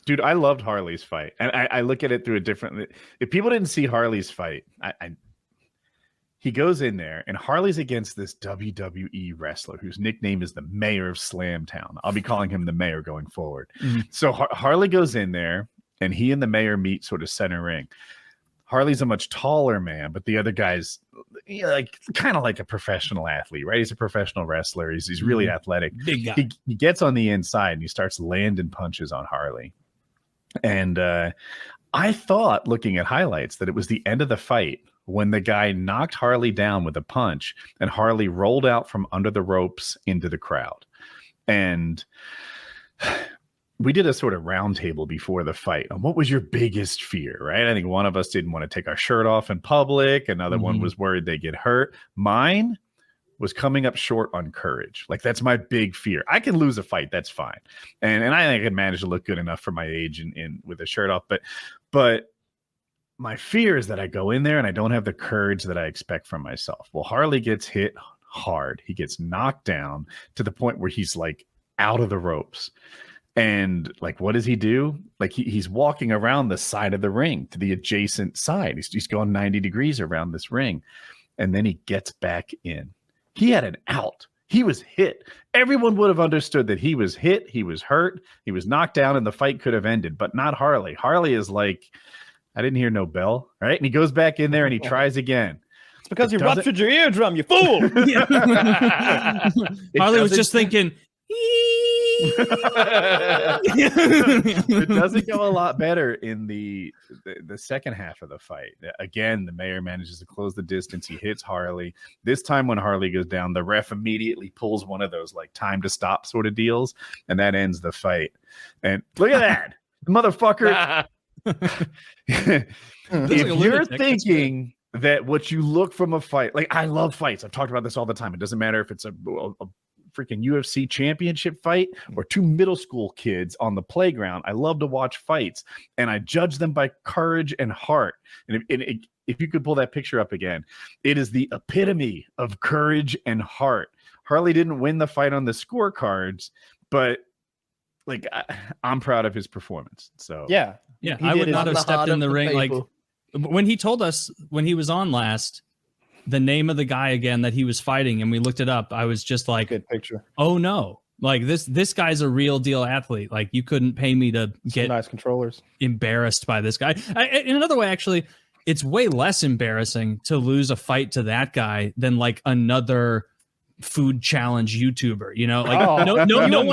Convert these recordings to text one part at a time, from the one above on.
Dude, I loved Harley's fight. And I look at it through a different. If people didn't see Harley's fight, he goes in there and Harley's against this WWE wrestler whose nickname is the Mayor of Slamtown. I'll be calling him the Mayor going forward. Mm-hmm. So Harley goes in there and he and the Mayor meet sort of center ring. Harley's a much taller man, but the other guy's like kind of like a professional athlete, right? He's a professional wrestler. He's really athletic. Big guy. He gets on the inside and he starts landing punches on Harley. And I thought, looking at highlights, that it was the end of the fight when the guy knocked Harley down with a punch and Harley rolled out from under the ropes into the crowd. And we did a sort of roundtable before the fight on what was your biggest fear, right? I think one of us didn't want to take our shirt off in public. Another one was worried they get hurt. Mine was coming up short on courage. Like, that's my big fear. I can lose a fight. That's fine. And I think I can manage to look good enough for my age in with a shirt off. But my fear is that I go in there and I don't have the courage that I expect from myself. Well, Harley gets hit hard. He gets knocked down to the point where he's like out of the ropes. And like, what does he do? Like he's walking around the side of the ring to the adjacent side. He's going 90 degrees around this ring. And then he gets back in. He had an out. He was hit. Everyone would have understood that he was hit. He was hurt. He was knocked down and the fight could have ended, but not Harley. Harley is like, I didn't hear no bell, right? And he goes back in there and he tries again. It's because you ruptured your eardrum, you fool. Harley was just thinking, it doesn't go a lot better in the second half of the fight. Again, the Mayor manages to close the distance. He hits Harley. This time when Harley goes down, the ref immediately pulls one of those like time to stop sort of deals, and that ends the fight. And look at that, motherfucker. If you're thinking that what you look from a fight, like, I love fights. I've talked about this all the time. It doesn't matter if it's a freaking UFC championship fight or two middle school kids on the playground. I love to watch fights and I judge them by courage and heart. And if you could pull that picture up again, it is the epitome of courage and heart. Harley didn't win the fight on the scorecards, but like, I'm proud of his performance. So yeah, I would not have stepped in the ring. Like when he told us when he was on last, the name of the guy again that he was fighting, and we looked it up, I was just like, good picture. Oh no. Like this guy's a real deal athlete. Like, you couldn't pay me to get nice controllers embarrassed by this guy. In another way, actually, it's way less embarrassing to lose a fight to that guy than like another food challenge YouTuber, you know, like no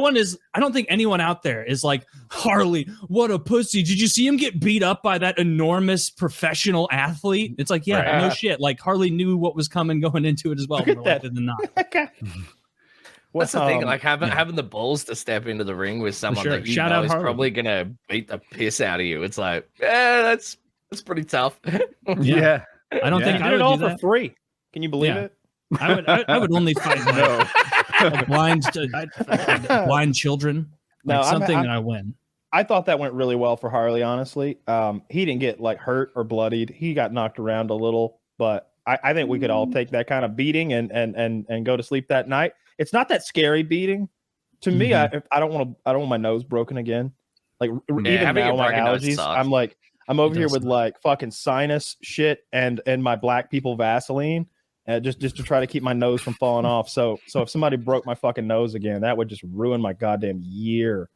one is, I don't think anyone out there is like, Harley, what a pussy. Did you see him get beat up by that enormous professional athlete? It's like, yeah, no shit. Like, Harley knew what was coming going into it as well. More likely than not. What's the thing? Like having the balls to step into the ring with someone that you know is probably gonna beat the piss out of you. It's like, that's pretty tough. Yeah. I don't think I would do that for free. Can you believe it? I would only fight blind children. Like something that I win. I thought that went really well for Harley, honestly. He didn't get like hurt or bloodied. He got knocked around a little, but I think we could all take that kind of beating and go to sleep that night. It's not that scary beating. To me, I don't want my nose broken again. Like even now, my allergies, I'm over here with like fucking sinus shit and my black people Vaseline. Just to try to keep my nose from falling off. So if somebody broke my fucking nose again, that would just ruin my goddamn year.